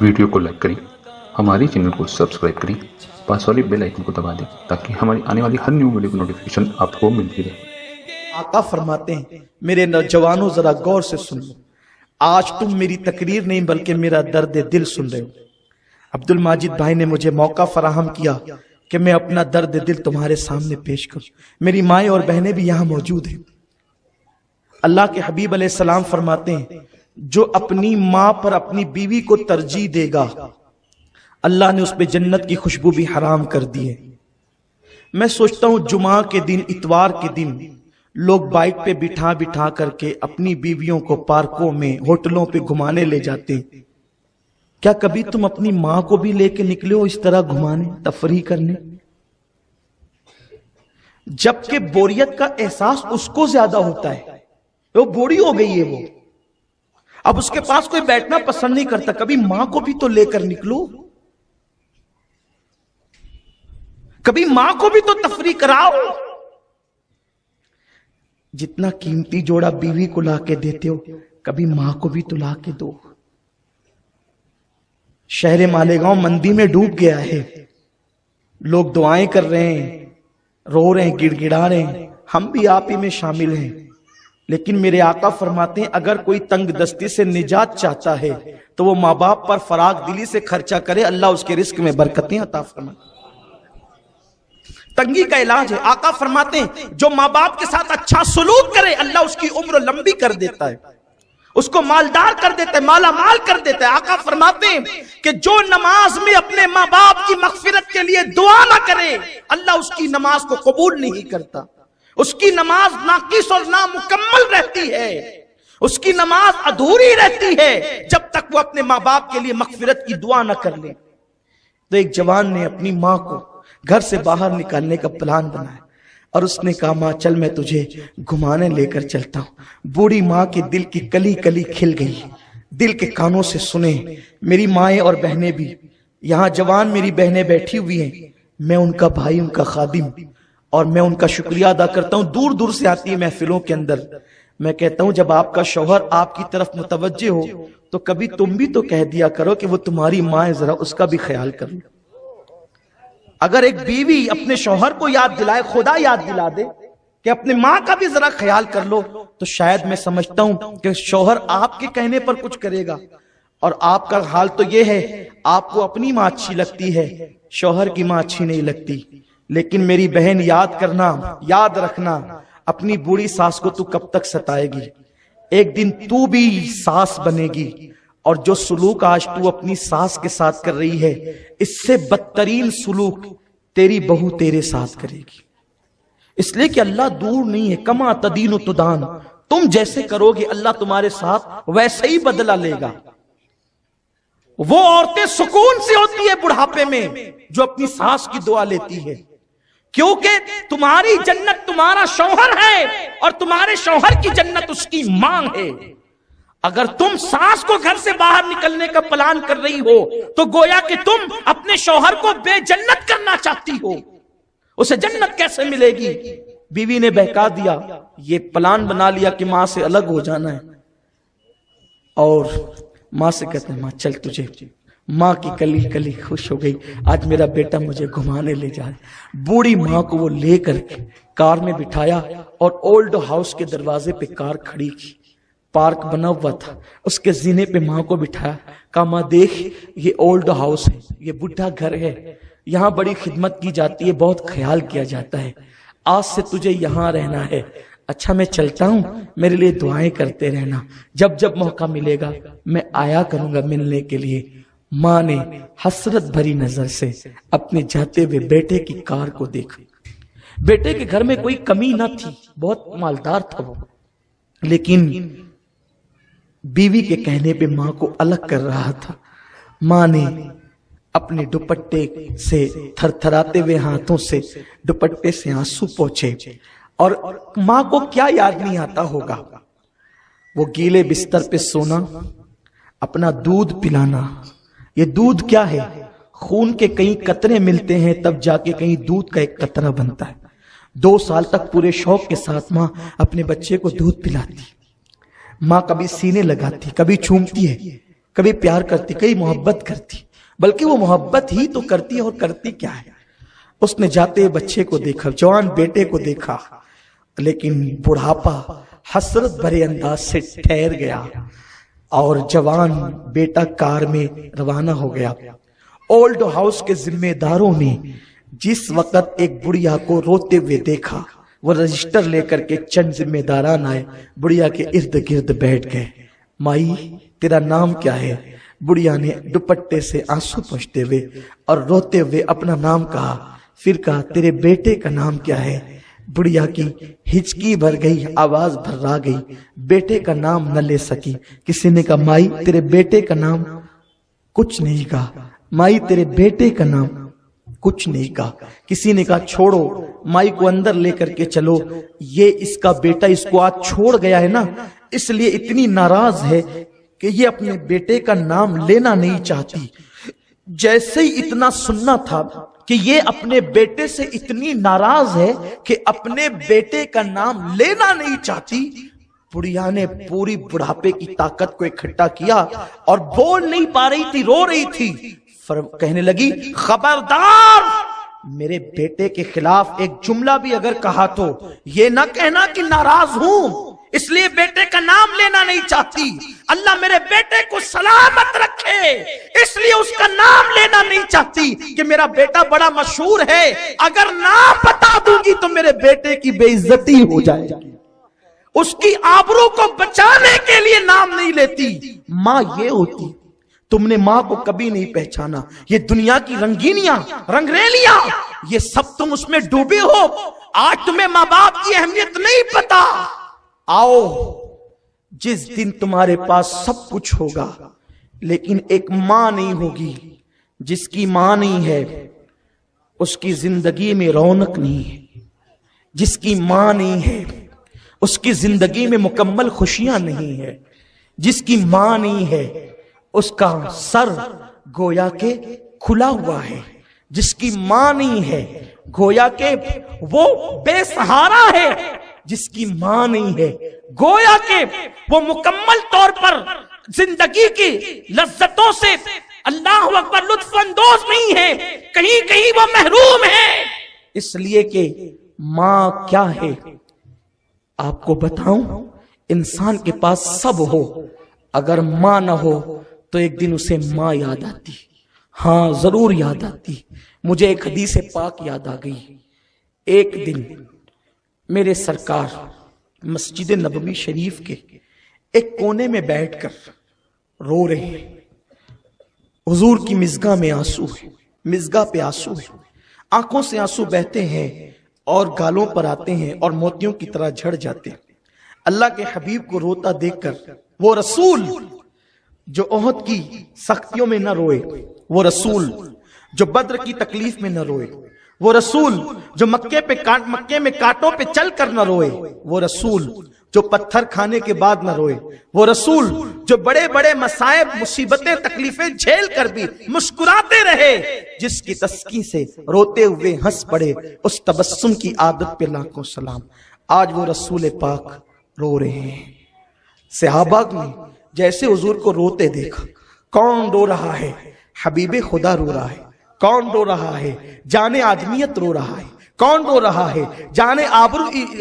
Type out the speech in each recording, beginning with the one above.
Video کو like کریں، ہمارے چینل کو سبسکرائب کریں، پاس والی بیل آئیکن کو دبا دیں تاکہ ہماری آنے والی ہر نیو ویڈیو کی نوٹیفیکیشن آپ کو ملتی رہے۔ آقا فرماتے ہیں میرے نوجوانوں ذرا غور سے سن لو، آج تم میری تقریر نہیں بلکہ میرا درد دل سن رہے ہو۔ عبد الماجد بھائی نے مجھے موقع فراہم کیا کہ میں اپنا درد دل تمہارے سامنے پیش کروں۔ میری مائیں اور بہنیں بھی یہاں موجود ہیں۔ اللہ کے حبیب علیہ السلام فرماتے ہیں جو اپنی ماں پر اپنی بیوی کو ترجیح دے گا اللہ نے اس پہ جنت کی خوشبو بھی حرام کر دی ہے۔ میں سوچتا ہوں جمعہ کے دن، اتوار کے دن لوگ بائک پہ بٹھا کر کے اپنی بیویوں کو پارکوں میں، ہوٹلوں پہ گھمانے لے جاتے ہیں۔ کیا کبھی تم اپنی ماں کو بھی لے کے نکلے ہو اس طرح گھمانے، تفریح کرنے؟ جبکہ بوریت کا احساس اس کو زیادہ ہوتا ہے، وہ بوڑھی ہو گئی ہے، وہ اب اس کے پاس کوئی بیٹھنا پسند نہیں کرتا۔ کبھی ماں کو بھی تو لے کر نکلو، کبھی ماں کو بھی تو تفریح کراؤ۔ جتنا قیمتی جوڑا بیوی کو لا کے دیتے ہو کبھی ماں کو بھی تو لا کے دو۔ شہر مالیگاؤں مندی میں ڈوب گیا ہے، لوگ دعائیں کر رہے ہیں، رو رہے ہیں، گڑ گڑا رہے ہیں، ہم بھی آپ ہی میں شامل ہیں۔ لیکن میرے آقا فرماتے ہیں اگر کوئی تنگ دستی سے نجات چاہتا ہے تو وہ ماں باپ پر فراغ دلی سے خرچہ کرے، اللہ اس کے رزق میں برکتیں عطا فرمائے۔ تنگی کا علاج ہے۔ آقا فرماتے ہیں جو ماں باپ کے ساتھ اچھا سلوک کرے اللہ اس کی عمر لمبی کر دیتا ہے، اس کو مالدار کر دیتا ہے، مالا مال کر دیتا ہے۔ آقا فرماتے ہیں کہ جو نماز میں اپنے ماں باپ کی مغفرت کے لیے دعا نہ کرے اللہ اس کی نماز کو قبول نہیں کرتا، اس کی نماز ناقص اور نامکمل رہتی ہے، اس کی نماز ادھوری رہتی ہے جب تک وہ اپنے ماں باپ کے لیے مغفرت کی دعا نہ کر لے۔ تو ایک جوان نے اپنی ماں کو گھر سے باہر نکالنے کا پلان بنایا اور اس نے کہا ماں چل میں تجھے گھمانے لے کر چلتا ہوں۔ بوڑھی ماں کے دل کی کلی کلی کھل گئی، دل کے کانوں سے سنے۔ میری مائیں اور بہنیں بھی یہاں، جوان میری بہنیں بیٹھی ہوئی ہیں، میں ان کا بھائی، ان کا خادم، اور میں ان کا شکریہ ادا کرتا ہوں۔ دور دور سے آتی ہے محفلوں کے اندر، میں کہتا ہوں جب آپ کا شوہر آپ کی طرف متوجہ ہو تو کبھی تم بھی تو کہہ دیا کرو کہ وہ تمہاری ماں ہے، ذرا اس کا بھی خیال کر لو۔ اگر ایک بیوی اپنے شوہر کو یاد دلائے، خدا یاد دلا دے کہ اپنے ماں کا بھی ذرا خیال کر لو، تو شاید میں سمجھتا ہوں کہ شوہر آپ کے کہنے پر کچھ کرے گا۔ اور آپ کا حال تو یہ ہے آپ کو اپنی ماں اچھی لگتی ہے، شوہر کی ماں اچھی نہیں لگتی۔ لیکن میری بہن یاد کرنا، یاد رکھنا، اپنی بوڑھی ساس کو تو کب تک ستائے گی؟ ایک دن تو بھی ساس بنے گی، اور جو سلوک آج تو اپنی ساس کے ساتھ کر رہی ہے اس سے بدترین سلوک تیری بہو تیرے ساتھ کرے گی۔ اس لیے کہ اللہ دور نہیں ہے، کما تدین و تدان، تم جیسے کرو گے اللہ تمہارے ساتھ ویسے ہی بدلہ لے گا۔ وہ عورتیں سکون سے ہوتی ہے بڑھاپے میں جو اپنی ساس کی دعا لیتی ہے، کیونکہ تمہاری جنت تمہارا شوہر ہے اور تمہارے شوہر کی جنت اس کی ماں ہے۔ اگر تم ساس کو گھر سے باہر نکلنے کا پلان کر رہی ہو تو گویا کہ تم اپنے شوہر کو بے جنت کرنا چاہتی ہو، اسے جنت کیسے ملے گی؟ بیوی نے بہکا دیا، یہ پلان بنا لیا کہ ماں سے الگ ہو جانا ہے، اور ماں سے کہتے ہیں ماں چل تجھے، ماں کی کلی کلی خوش ہو گئی، آج میرا بیٹا مجھے گھمانے لے جا رہا۔ بوڑھی ماں کو وہ لے کر کے کار میں بٹھایا اور اولڈ ہاؤس کے دروازے پہ کار کھڑی کی، پارک بنا ہوا تھا، اس کے زینے پہ ماں کو بٹھایا، کہا ماں دیکھ یہ اولڈ ہاؤس ہے، یہ بڈھا گھر ہے، یہاں بڑی خدمت کی جاتی ہے، بہت خیال کیا جاتا ہے، آج سے تجھے یہاں رہنا ہے۔ اچھا میں چلتا ہوں، میرے لیے دعائیں کرتے رہنا، جب جب موقع ملے گا میں آیا کروں گا ملنے کے لیے۔ ماں نے حسرت بھری نظر سے اپنے جاتے ہوئے بیٹے کی کار کو دیکھا۔ بیٹے کے گھر میں کوئی کمی نہ تھی، بہت مالدار تھا وہ، لیکن بیوی کے کہنے پہ ماں کو الگ کر رہا تھا۔ ماں نے اپنے دوپٹے سے تھر تھراتے ہوئے ہاتھوں سے دوپٹے سے آنسو پوچھے، اور ماں کو کیا یاد نہیں آتا ہوگا، وہ گیلے بستر پہ سونا، اپنا دودھ پلانا۔ یہ دودھ کیا ہے؟ خون کے کئی قطرے ملتے ہیں تب جا کے کہیں دودھ کا ایک قطرہ بنتا ہے۔ 2 سال تک پورے شوق کے ساتھ ماں اپنے بچے کو دودھ پلاتی، ماں کبھی سینے لگاتی، کبھی چومتی ہے، کبھی پیار کرتی، کئی محبت کرتی، بلکہ وہ محبت ہی تو کرتی ہے، اور کرتی کیا ہے؟ اس نے جاتے بچے کو دیکھا، جوان بیٹے کو دیکھا، لیکن بڑھاپا حسرت بھرے انداز سے ٹھہر گیا، اور جوان بیٹا کار میں روانہ ہو گیا۔ اولڈ ہاؤس کے ذمہ داروں نے جس وقت ایک بڑھیا کو روتے ہوئے دیکھا، وہ رجسٹر لے کر کے چند ذمہ داران آئے، بڑھیا کے ارد گرد بیٹھ گئے۔ مائی تیرا نام کیا ہے؟ بڑھیا نے دوپٹے سے آنسو پوچھتے ہوئے اور روتے ہوئے اپنا نام کہا، پھر کہا تیرے بیٹے کا نام کیا ہے؟ بڑھیا کی ہچکی بھر گئی، آواز بھرا گئی، بیٹے کا نام نہ لے سکی۔ کسی نے کہا مائی تیرے بیٹے کا نام؟ کچھ نہیں کہا۔ مائی تیرے بیٹے کا نام؟ کچھ نہیں کہا۔ کسی نے کہا چھوڑو، مائی کو اندر لے کر کے چلو، یہ اس کا بیٹا اس کو آج چھوڑ گیا ہے نا، اس لیے اتنی ناراض ہے کہ یہ اپنے بیٹے کا نام لینا نہیں چاہتی۔ جیسے ہی اتنا سننا تھا کہ یہ اپنے بیٹے سے اتنی ناراض ہے کہ اپنے بیٹے کا نام لینا نہیں چاہتی، بڑھیا نے پوری بڑھاپے کی طاقت کو اکٹھا کیا اور بول نہیں پا رہی تھی، رو رہی تھی، کہنے لگی خبردار، میرے بیٹے کے خلاف ایک جملہ بھی اگر کہا تو یہ نہ کہنا کہ ناراض ہوں، اس لیے بیٹے کا نام لینا نہیں چاہتی۔ اللہ میرے بیٹے کو سلامت رکھے، اس لیے اس کا نام لینا نہیں چاہتی کہ میرا بیٹا بڑا مشہور ہے، اگر نام بتا دوں گی تو میرے بیٹے کی بے عزتی ہو جائے گی، اس کی آبرو کو بچانے کے لیے نام نہیں لیتی۔ ماں یہ ہوتی، تم نے ماں کو کبھی نہیں پہچانا، یہ دنیا کی رنگینیاں رنگریلیاں یہ سب تم اس میں ڈوبے ہو، آج تمہیں ماں باپ کی اہمیت نہیں پتا۔ آؤ جس دن تمہارے پاس سب کچھ ہوگا لیکن ایک ماں نہیں ہوگی، جس کی ماں نہیں ہے اس کی زندگی میں رونق نہیں ہے، جس کی ماں نہیں ہے اس کی زندگی میں مکمل خوشیاں نہیں ہے، جس کی ماں نہیں ہے اس کا سر گویا کہ کھلا ہوا ہے، جس کی ماں نہیں ہے گویا کہ وہ بے سہارا ہے، جس کی ماں نہیں ہے گویا کہ وہ مکمل طور پر زندگی کی لذتوں سے اللہ اکبر لطف اندوز نہیں ہے، کہیں کہیں وہ محروم ہے۔ اس لیے کہ ماں کیا ہے آپ کو بتاؤں، انسان کے پاس سب ہو، اگر ماں نہ ہو تو ایک دن اسے ماں یاد آتی، ہاں ضرور یاد آتی۔ مجھے ایک حدیث پاک یاد آ گئی، ایک دن میرے سرکار مسجد نبوی شریف کے ایک کونے میں بیٹھ کر رو رہے ہیں، حضور کی مزگاہ میں آنسو ہے، مزگاہ پہ آنسو ہے، آنکھوں سے آنسو بہتے ہیں اور گالوں پر آتے ہیں اور موتیوں کی طرح جھڑ جاتے ہیں۔ اللہ کے حبیب کو روتا دیکھ کر وہ رسول جو احد کی سختیوں میں نہ روئے، وہ رسول جو بدر کی تکلیف میں نہ روئے، وہ رسول جو مکے میں کانٹوں پہ چل کر نہ روئے، وہ رسول جو پتھر کھانے کے بعد نہ روئے، وہ رسول جو بڑے بڑے مصائب مصیبتیں تکلیفیں جھیل کر بھی مسکراتے رہے، جس کی تسکین سے روتے ہوئے ہنس پڑے، اس تبسم کی عادت پہ لاکھوں سلام۔ آج وہ رسول پاک رو رہے ہیں۔ صحابہ نے جیسے حضور کو روتے دیکھا، کون رو رہا ہے؟ حبیب خدا رو رہا ہے۔ کون رو رہا ہے؟ جان آدمیت رو رہا ہے۔ کون رو رہا ہے؟ جان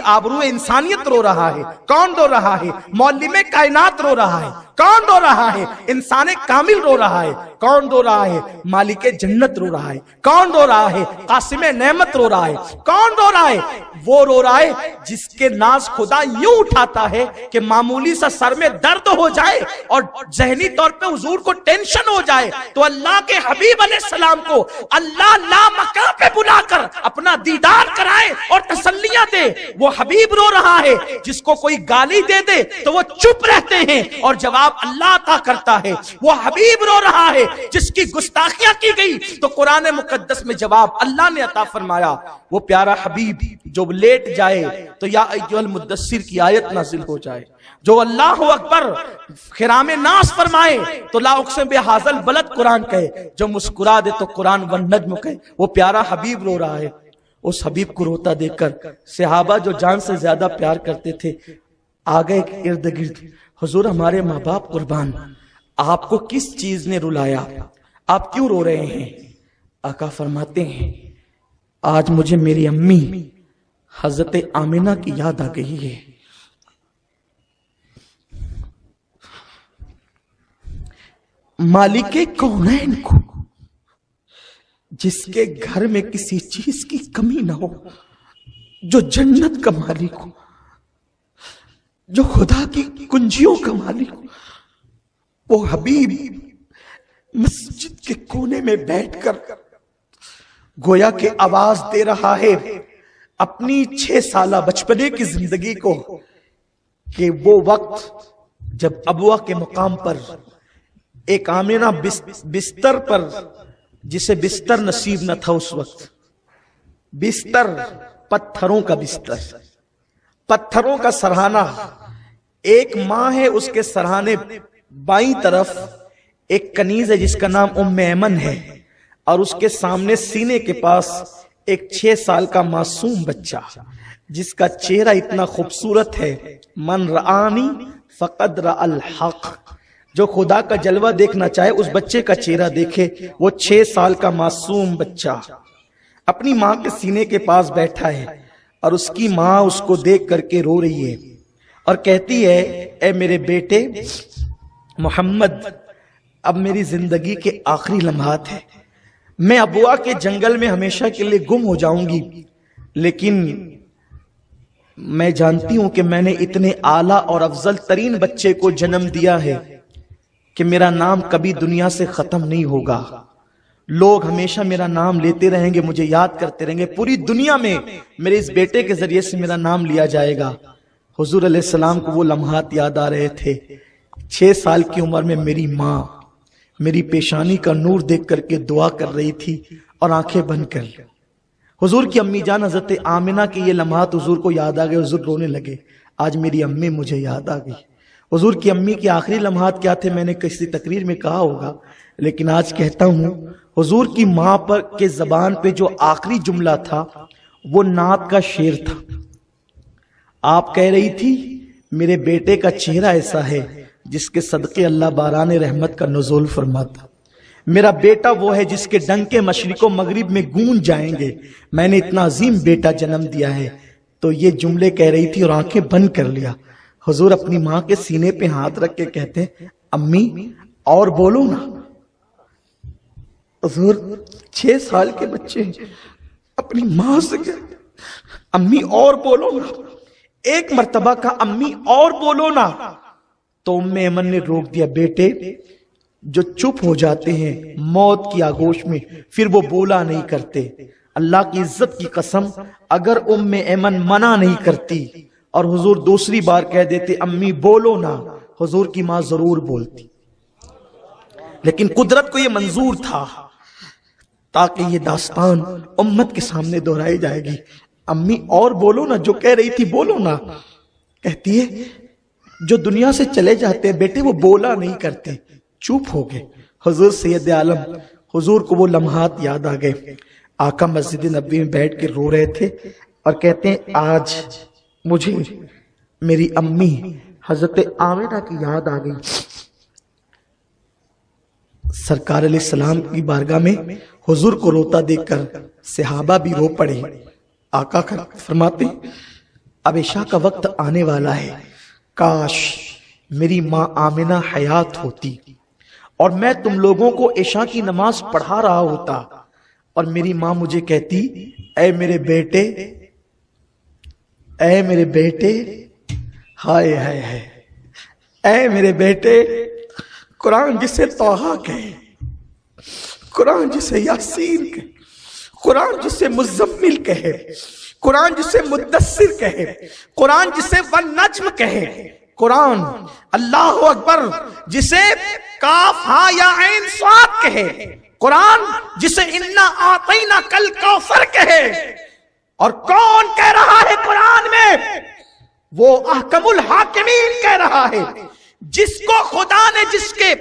آبرو انسانیت رو رہا ہے۔ کون رو رہا ہے؟ معلم کائنات رو رہا ہے۔ کون رو رہا ہے؟ انسان کامل رو رہا ہے۔ کون رو رہا ہے؟ مالک جنت رو رہا ہے۔ کون رو رہا ہے؟ قاسم نعمت رو رہا ہے۔ کون رو رہا ہے؟ وہ رو رہا ہے جس کے ناز خدا یوں اٹھاتا ہے کہ معمولی سا سر میں درد ہو جائے اور ذہنی طور پہ حضور کو ٹینشن ہو جائے تو اللہ کے حبیب علیہ السلام کو اللہ لا مکان پہ بلا کر اپنا دیدار کرائے اور تسلیاں دے۔ وہ حبیب رو رہا ہے جس کو کوئی گالی دے دے تو وہ چپ رہتے ہیں اور جواب اللہ عطا کرتا ہے۔ وہ حبیب رو رہا ہے جس کی گستاخیاں کی گئی تو قرآن مقدس میں جواب اللہ نے عطا فرمایا۔ وہ پیارا حبیب جو لیٹ جائے تو یا ایھا المدثر کی آیت نازل ہو جائے، جو اللہ اکبر خرام ناس فرمائے تو لا اقسم بہذا البلد قرآن کہے، جو مسکرا دے تو قرآن والنجم کہے۔ وہ پیارا حبیب رو رہا ہے۔ اس حبیب کو روتا دیکھ کر صحابہ جو جان سے زیادہ پیار کرتے تھے آ گئے ارد گرد، حضور ہمارے ماں باپ قربان، آپ کو کس چیز نے رلایا؟ آپ کیوں رو رہے ہیں؟ آقا فرماتے ہیں آج مجھے میری امی حضرت آمنہ کی یاد آ گئی ہے۔ مالک کونین کو، جس کے گھر میں کسی چیز کی کمی نہ ہو، جو جنت کا مالک ہو، جو خدا کی کنجیوں کا مالک ہو، وہ حبیب مسجد کے کونے میں بیٹھ کر گویا کہ آواز دے رہا ہے اپنی 6 سالہ بچپنے کی زندگی کو، کہ وہ وقت جب ابوا کے مقام پر ایک آمنہ بستر پر، جسے بستر نصیب نہ تھا اس وقت، بستر پتھروں کا بستر، پتھروں کا سرہانہ، ایک ماں ہے، اس کے سرہانے بائیں طرف ایک کنیز ہے جس کا نام ام ایمن ہے، اور اس کے سامنے سینے کے پاس ایک 6 سال کا معصوم بچہ جس کا چہرہ اتنا خوبصورت ہے، من رآنی فقد رأى الحق، جو خدا کا جلوہ دیکھنا چاہے اس بچے کا چہرہ دیکھے۔ وہ 6 سال کا معصوم بچہ اپنی ماں کے سینے کے پاس بیٹھا ہے، اور اس کی ماں اس کو دیکھ کر کے رو رہی ہے اور کہتی ہے اے میرے بیٹے محمد، اب میری زندگی کے آخری لمحات ہیں، میں ابوا کے جنگل میں ہمیشہ کے لیے گم ہو جاؤں گی، لیکن میں جانتی ہوں کہ میں نے اتنے اعلیٰ اور افضل ترین بچے کو جنم دیا ہے کہ میرا نام کبھی دنیا سے ختم نہیں ہوگا، لوگ ہمیشہ میرا نام لیتے رہیں گے، مجھے یاد کرتے رہیں گے، پوری دنیا میں میرے اس بیٹے کے ذریعے سے میرا نام لیا جائے گا۔ حضور علیہ السلام کو وہ لمحات یاد آ رہے تھے، 6 سال کی عمر میں میری ماں میری پیشانی کا نور دیکھ کر کے دعا کر رہی تھی اور آنکھیں بند کر، حضور کی امی جان حضرت آمنہ کے یہ لمحات حضور کو یاد آ گئے، حضور رونے لگے، آج میری امی مجھے یاد آ گئی۔ حضور کی امی کے آخری لمحات کیا تھے میں نے کسی تقریر میں کہا ہوگا، لیکن آج کہتا ہوں، حضور کی ماں پر کے زبان پہ جو آخری جملہ تھا وہ نعت کا شعر تھا۔ آپ کہہ رہی تھی میرے بیٹے کا چہرہ ایسا ہے جس کے صدقے اللہ باران رحمت کا نزول فرماتا، میرا بیٹا وہ ہے جس کے ڈنکے مشرق و مغرب میں گونج جائیں گے، میں نے اتنا عظیم بیٹا جنم دیا ہے۔ تو یہ جملے کہہ رہی تھی اور آنکھیں بند کر لیا۔ حضور اپنی ماں کے سینے پہ ہاتھ رکھ کے کہتے ہیں امی اور بولو نا۔ حضور 6 سال کے بچے اپنی ماں سے کہتے امی اور بولو نا، ایک مرتبہ کا امی اور بولو نا، تو ام ایمن نے روک دیا، بیٹے جو چپ ہو جاتے ہیں موت کی آگوش میں پھر وہ بولا نہیں کرتے، اللہ کی عزت کی قسم اگر ام ایمن منع نہیں کرتی اور حضور دوسری بار کہہ دیتے امی بولو نا، حضور کی ماں ضرور بولتی، لیکن قدرت کو یہ منظور تھا تاکہ یہ داستان امت کے سامنے دہرائی جائے گی۔ امی اور بولو نا، جو کہہ رہی تھی بولو نا، کہتی ہے جو دنیا سے چلے جاتے ہیں بیٹے وہ بولا نہیں کرتے، چپ ہو گئے۔ حضور سید عالم حضور کو وہ لمحات یاد آ گئے، آقا مسجد نبوی میں بیٹھ کے رو رہے تھے اور کہتے ہیں آج مجھے میری امی حضرت آمنہ کی یاد آ گئی۔ سرکار علیہ السلام کی بارگاہ میں حضور کو روتا دیکھ کر صحابہ بھی رو پڑے۔ آقا فرماتے اب عشاء کا وقت آنے والا ہے، کاش میری ماں آمنہ حیات ہوتی اور میں تم لوگوں کو عشاء کی نماز پڑھا رہا ہوتا اور میری ماں مجھے کہتی اے میرے بیٹے، اے میرے بیٹے، ہائے ہائے ہائے، اے میرے بیٹے، قرآن جسے طٰہٰ کہے، قرآن جسے یاسین کہے، قرآن جسے مزمل کہے، قرآن جسے مدثر کہے، قرآن جسے والنجم کہے، قرآن اللہ اکبر جسے کاف ہا یا عین صاد کہے، قرآن جسے انا اعطینا کل کوثر کہے، اور کون کہہ رہا ہے قرآن میں؟ وہ احکم الحاکمین کہہ رہا ہے، جس کو خدا نے جس کے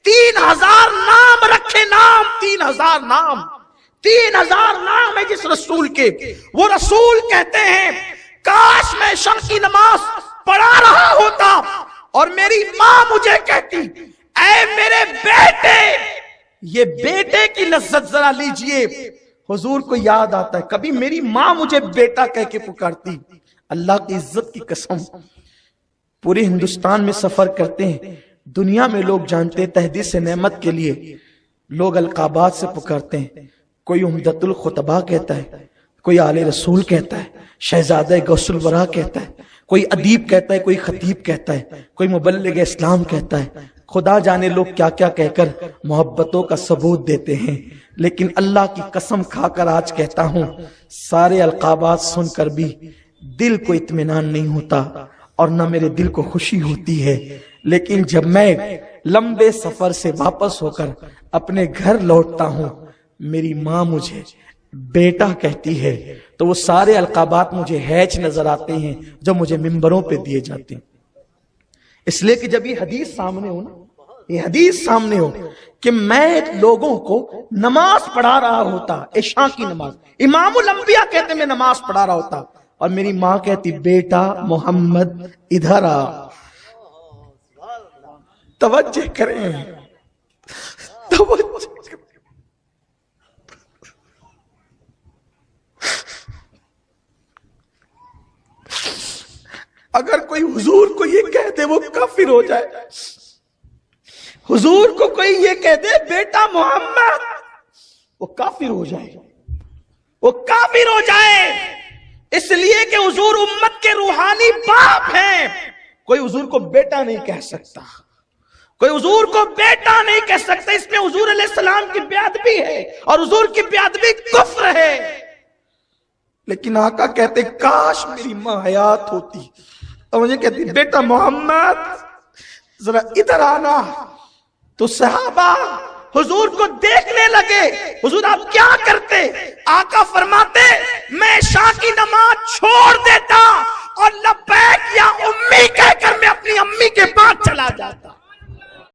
3000 نام رکھے، نام 3000 نام 3000 نام ہے جس رسول کے، وہ رسول کہتے ہیں کاش میں عشاء کی نماز پڑھا رہا ہوتا اور میری ماں مجھے کہتی اے میرے بیٹے، یہ بیٹے کی لذت ذرا لیجئے۔ حضور کو یاد آتا ہے کبھی میری ماں مجھے بیٹا کہہ کے پکارتی، اللہ کی عزت کی قسم پورے ہندوستان میں سفر کرتے ہیں، دنیا میں لوگ جانتے ہیں تحدیث نعمت کے لیے لوگ القابات سے پکارتے ہیں، کوئی عمدۃ الخطباء کہتا ہے، کوئی آل رسول کہتا ہے، شہزادہ غوث الورا کہتا ہے، کوئی ادیب کہتا ہے، کوئی خطیب کہتا ہے، کوئی مبلغ اسلام کہتا ہے، خدا جانے لوگ کیا کیا کہہ کر محبتوں کا ثبوت دیتے ہیں۔ لیکن اللہ کی قسم کھا کر آج کہتا ہوں، سارے القابات سن کر بھی دل کو اطمینان نہیں ہوتا اور نہ میرے دل کو خوشی ہوتی ہے۔ لیکن جب میں لمبے سفر سے واپس ہو کر اپنے گھر لوٹتا ہوں، میری ماں مجھے بیٹا کہتی ہے، تو وہ سارے القابات مجھے ہیچ نظر آتے ہیں جو مجھے ممبروں پہ دیے جاتے ہیں۔ اس لیے کہ جب یہ حدیث سامنے ہو نا، یہ حدیث سامنے ہو کہ میں لوگوں کو نماز پڑھا رہا ہوتا، عشاء کی نماز، امام الانبیاء کہتے میں نماز پڑھا رہا ہوتا اور میری ماں کہتی بیٹا محمد ادھر آ، توجہ کریں، توجہ کریں۔ اگر کوئی حضور کو یہ کہہ دے وہ کافر ہو جائے، حضور کو کوئی یہ کہہ دے بیٹا محمد، وہ کافر ہو جائے، وہ کافر ہو جائے، اس لیے کہ حضور امت کے روحانی باپ ہیں۔ کوئی حضور کو بیٹا نہیں کہہ سکتا، کوئی حضور کو بیٹا نہیں کہہ سکتا، اس میں حضور علیہ السلام کی بے ادبی ہے اور حضور کی بے ادبی کفر ہے۔ لیکن آقا کہتے کاش میری ماں حیات ہوتی اور مجھے کہتی بیٹا محمد ذرا ادھر آنا، تو صحابہ حضور کو دیکھنے لگے، حضور آپ کیا کرتے؟ آقا فرماتے میں عشاء کی نماز